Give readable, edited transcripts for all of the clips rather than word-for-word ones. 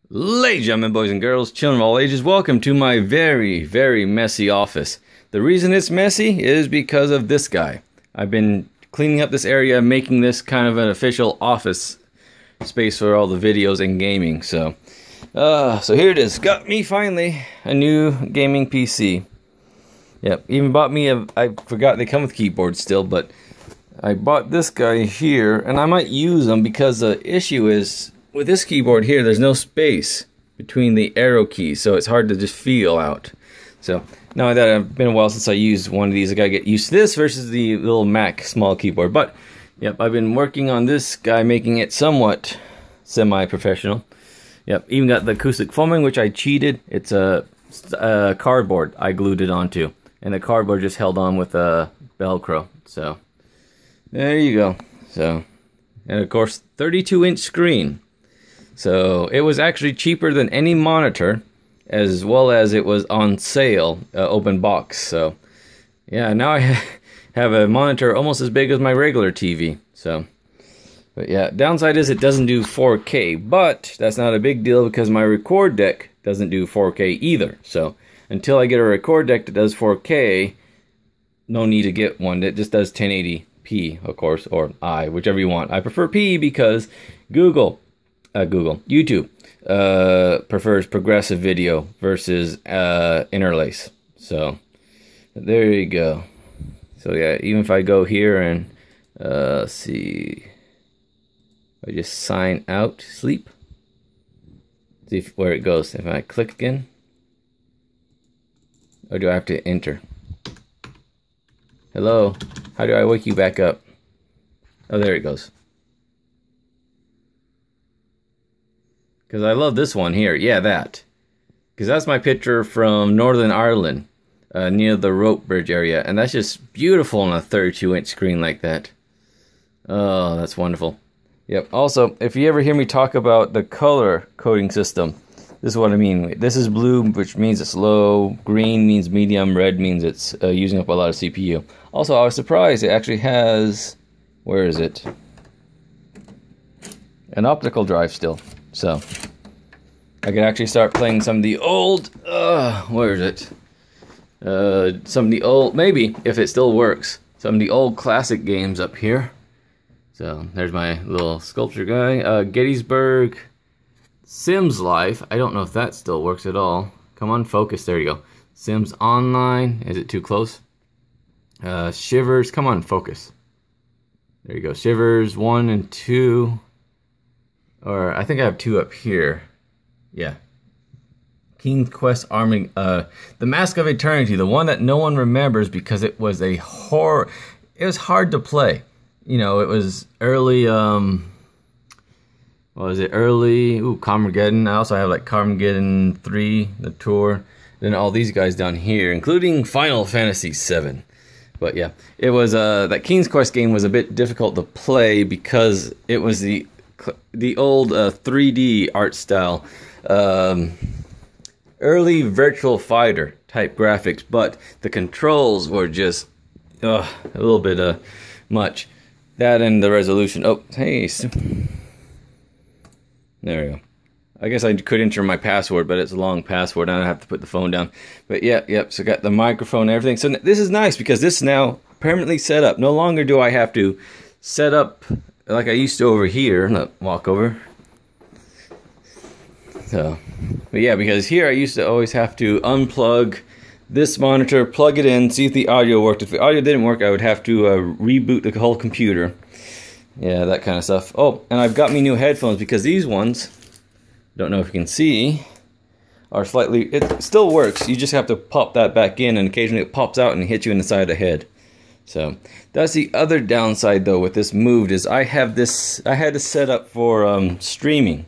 Ladies and gentlemen, boys and girls, children of all ages, welcome to my very, very messy office. The reason it's messy is because of this guy. I've been cleaning up this area, making this kind of an official office space for all the videos and gaming. So here it is. Got me finally a new gaming PC. Yep, even bought me I forgot they come with keyboards still, but I bought this guy here, and I might use them because the issue is with this keyboard here, there's no space between the arrow keys, so it's hard to just feel out. So now that it's been a while since I used one of these, I gotta get used to this versus the little Mac small keyboard. But yep, I've been working on this guy, making it somewhat semi-professional. Yep, even got the acoustic foaming, which I cheated. It's a cardboard I glued it onto, and the cardboard just held on with a Velcro. So there you go. So, and of course, 32-inch screen. So it was actually cheaper than any monitor, as well as it was on sale, open box. So yeah, now I have a monitor almost as big as my regular TV. So, but yeah, downside is it doesn't do 4K, but that's not a big deal because my record deck doesn't do 4K either. So until I get a record deck that does 4K, no need to get one that just does 1080p, of course, or whichever you want. I prefer P because YouTube prefers progressive video versus interlace. So there you go. So yeah, even if I go here and see, I just sign out, sleep. See where it goes. If I click again, or do I have to enter? Hello, how do I wake you back up? Oh, there it goes. Because I love this one here. Yeah, that. Because that's my picture from Northern Ireland, near the Rope Bridge area. And that's just beautiful on a 32-inch screen like that. Oh, that's wonderful. Yep. Also, if you ever hear me talk about the color coding system, this is what I mean. This is blue, which means it's low. Green means medium. Red means it's using up a lot of CPU. Also, I was surprised it actually has... Where is it? An optical drive still. So I could actually start playing some of the old, where is it? Some of the old, maybe, if it still works, some of the old classic games up here. So there's my little sculpture guy. Gettysburg, Sims Life. I don't know if that still works at all. Come on, focus. There you go. Sims Online. Is it too close? Shivers. Come on, focus. There you go. Shivers 1 and 2. Or I think I have 2 up here. Yeah. King's Quest Army. The Mask of Eternity, the one that no one remembers because it was a horror. It was hard to play. You know, it was early. What was it? Early. Ooh, Carmageddon. I also have like Carmageddon 3, the tour. Then all these guys down here, including Final Fantasy VII. But yeah, it was that King's Quest game was a bit difficult to play because it was the old 3D art style, early Virtual Fighter type graphics, but the controls were just a little bit much. That and the resolution. Oh, hey, there we go. I guess I could enter my password, but it's a long password. I don't have to put the phone down. But yeah, yep. So got the microphone and everything. So this is nice because this is now permanently set up. No longer do I have to set up like I used to over here. Not walk over. So, but yeah, because here I used to always have to unplug this monitor, plug it in, see if the audio worked. If the audio didn't work, I would have to reboot the whole computer. Yeah, that kind of stuff. Oh, and I've got me new headphones because these ones, don't know if you can see, are slightly, it still works. You just have to pop that back in, and occasionally it pops out and hits you in the side of the head. So that's the other downside though with this moved is I had this set up for streaming,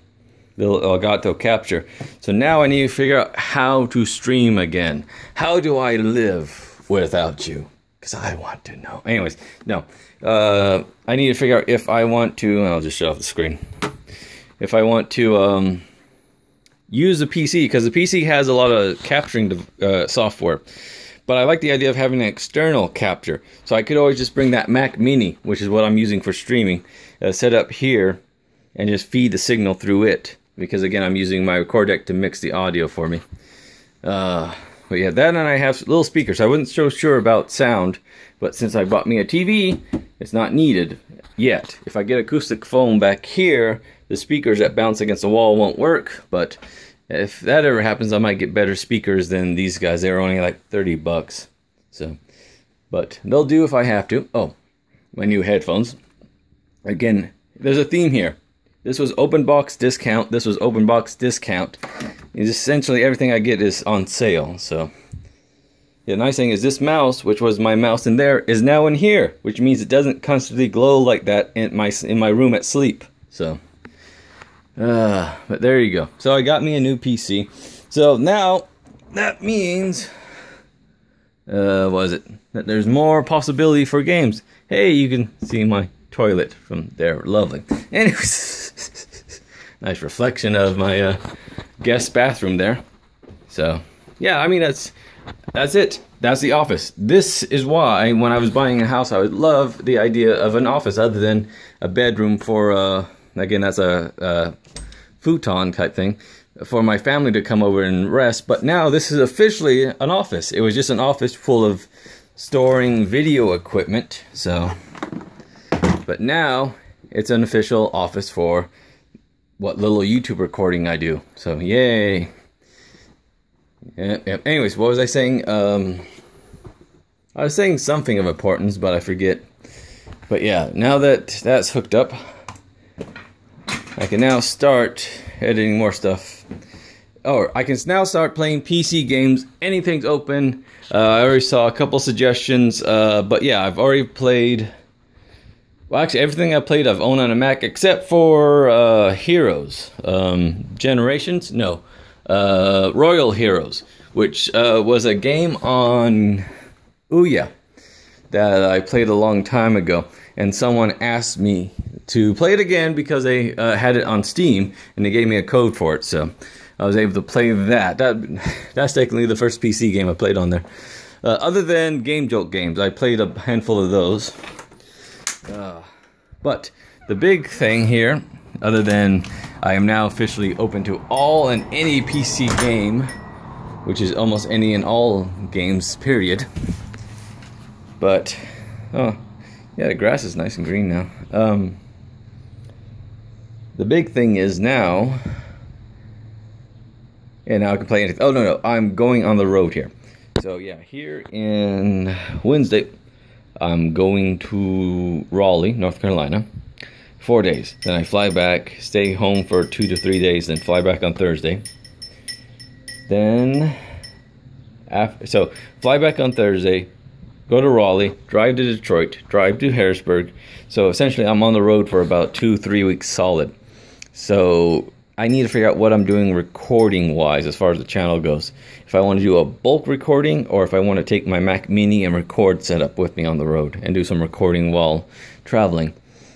the Elgato Capture. So now I need to figure out how to stream again. How do I live without you? Because I want to know. Anyways, no. I need to figure out if I want to, I'll just shut off the screen. If I want to use the PC, because the PC has a lot of capturing software. But I like the idea of having an external capture. So I could always just bring that Mac Mini, which is what I'm using for streaming, set up here, and just feed the signal through it. because again, I'm using my record deck to mix the audio for me. But yeah, that, and I have little speakers. I wasn't so sure about sound, but since I bought me a TV, it's not needed yet. If I get acoustic foam back here, the speakers that bounce against the wall won't work, but if that ever happens, I might get better speakers than these guys. They're only like 30 bucks. So, but they'll do if I have to. Oh, my new headphones. Again, there's a theme here. This was open box discount. This was open box discount. It's essentially everything I get is on sale. So, yeah, the nice thing is this mouse, which was my mouse in there, is now in here, which means it doesn't constantly glow like that in my room at sleep. So, but there you go. So I got me a new PC. So now that means, what is it? That there's more possibility for games. Hey, you can see my toilet from there. Lovely. Anyways, nice reflection of my guest bathroom there. So yeah, I mean that's it. That's the office. This is why when I was buying a house, I would love the idea of an office other than a bedroom for again, that's a futon type thing for my family to come over and rest. But now this is officially an office. It was just an office full of storing video equipment. So, but now it's an official office for what little YouTube recording I do. So yay. Yeah. Anyways, what was I saying? I was saying something of importance, but I forget. But yeah, now that that's hooked up, I can now start editing more stuff. Or I can now start playing PC games. Anything's open. I already saw a couple suggestions. But yeah, I've already played. Well, actually, everything I played I've owned on a Mac except for Heroes. Generations? No. Royal Heroes, which was a game on Ouya that I played a long time ago. And someone asked me to play it again because they had it on Steam, and they gave me a code for it, so I was able to play that. That's technically the first PC game I played on there. Other than Game Jolt games, I played a handful of those. But the big thing here, other than I am now officially open to all and any PC game, which is almost any and all games, period. But, oh, yeah, the grass is nice and green now. The big thing is now, and now I can play anything. Oh, no, I'm going on the road here. So, yeah, here in Wednesday, I'm going to Raleigh, North Carolina, 4 days. Then I fly back, stay home for 2 to 3 days, then fly back on Thursday. Then, so fly back on Thursday, go to Raleigh, drive to Detroit, drive to Harrisburg. So essentially I'm on the road for about 2-3 weeks solid. So I need to figure out what I'm doing recording wise as far as the channel goes. If I want to do a bulk recording, or if I want to take my Mac Mini and record setup with me on the road and do some recording while traveling.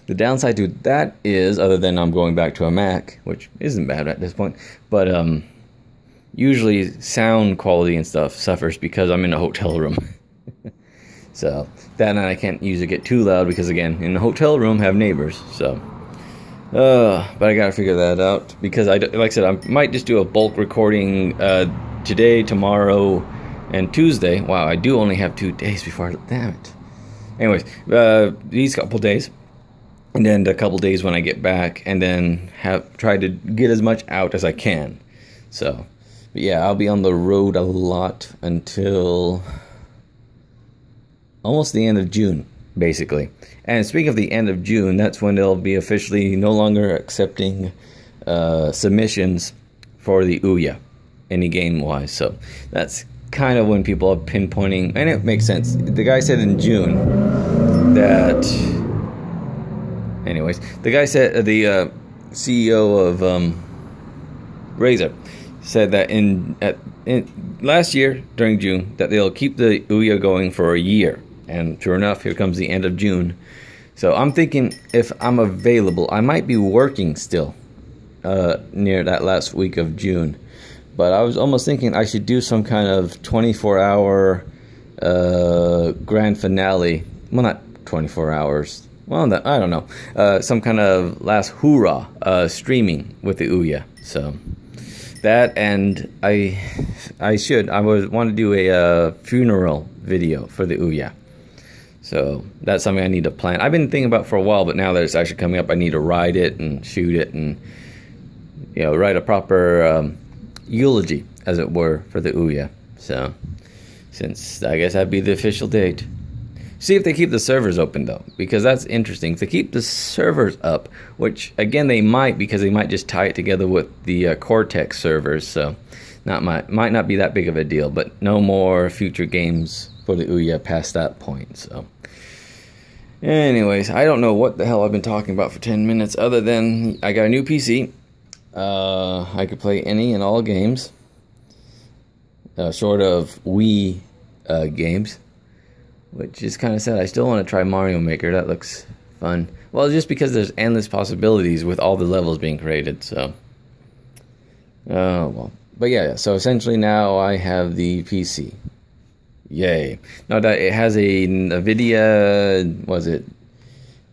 The downside to that is, other than I'm going back to a Mac, which isn't bad at this point, but usually sound quality and stuff suffers because I'm in a hotel room. So that night I can't usually get too loud because, again, in the hotel room have neighbors. So, but I gotta figure that out because like I said, I might just do a bulk recording today, tomorrow, and Tuesday. Wow, I do only have 2 days before. Damn it. Anyways, these couple days, and then a couple days when I get back, and then try to get as much out as I can. So, but yeah, I'll be on the road a lot until almost the end of June, basically. And speaking of the end of June, that's when they'll be officially no longer accepting submissions for the Ouya, any game-wise. So that's kind of when people are pinpointing, and it makes sense. The guy said in June that, anyways, the guy said, the CEO of Razer said that in last year during June that they'll keep the Ouya going for a year. And sure enough, here comes the end of June. So I'm thinking if I'm available, I might be working still near that last week of June. But I was almost thinking I should do some kind of 24-hour grand finale. Well, not 24 hours. well, I don't know, some kind of last hoorah streaming with the Ouya. So that, and I want to do a funeral video for the Ouya. So that's something I need to plan. I've been thinking about for a while, but now that it's actually coming up, I need to ride it and shoot it and, you know, write a proper eulogy, as it were, for the Ouya. So, since I guess that'd be the official date. See if they keep the servers open, though, because that's interesting. If they keep the servers up, which, again, they might, because they might just tie it together with the Cortex servers, so might not be that big of a deal, but no more future games for the Ouya past that point, so. Anyways, I don't know what the hell I've been talking about for 10 minutes, other than I got a new PC. I could play any and all games, short of Wii games, which is kind of sad. I still want to try Mario Maker. That looks fun. Well, just because there's endless possibilities with all the levels being created, so. Oh, well. But yeah, so essentially now I have the PC. Yay. Now that it has a NVIDIA, was it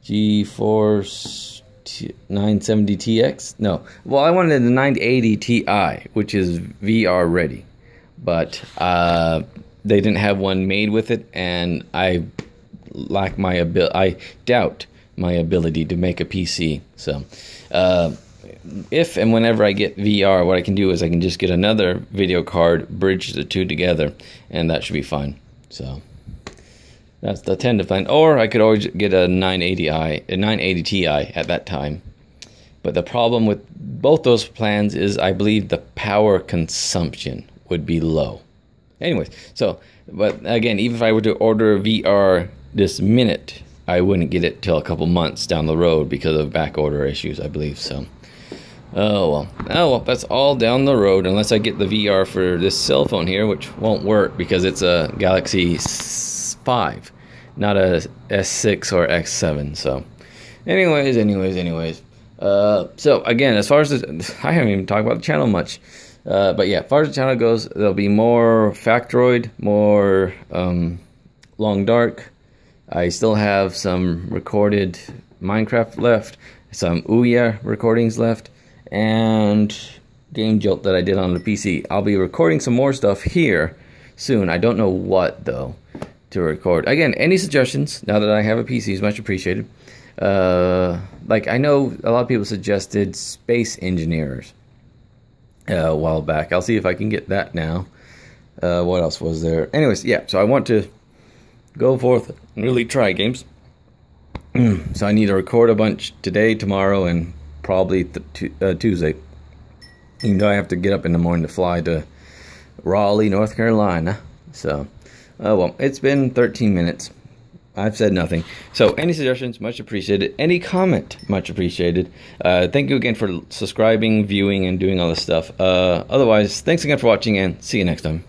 GeForce 970 TX? No. Well, I wanted the 980 Ti, which is VR ready. But they didn't have one made with it, and I doubt my ability to make a PC. So, if and whenever I get VR, what I can do is I can just get another video card, bridge the two together, and that should be fine. So, that's the tentative plan. Or I could always get a 980 Ti at that time. But the problem with both those plans is I believe the power consumption would be low. Anyways, so, but again, even if I were to order VR this minute, I wouldn't get it till a couple months down the road because of back order issues, I believe. So, oh well, that's all down the road, unless I get the VR for this cell phone here, which won't work because it's a Galaxy 5, not a S6 or X7. So, anyways. So again, as far as I haven't even talked about the channel much. But yeah, as far as the channel goes, there'll be more Factoid, more Long Dark. I still have some recorded Minecraft left, some Ouya recordings left, and Game Jolt that I did on the PC. I'll be recording some more stuff here soon. I don't know what, though, to record. Again, any suggestions, now that I have a PC, is much appreciated. Like, I know a lot of people suggested Space Engineers a while back. I'll see if I can get that now. What else was there? Anyways, yeah, so I want to go forth and really try games. So I need to record a bunch today, tomorrow, and probably Tuesday. Even though I have to get up in the morning to fly to Raleigh, North Carolina. So, well, it's been 13 minutes. I've said nothing. So, any suggestions, much appreciated. Any comment, much appreciated. Thank you again for subscribing, viewing, and doing all this stuff. Otherwise, thanks again for watching, and see you next time.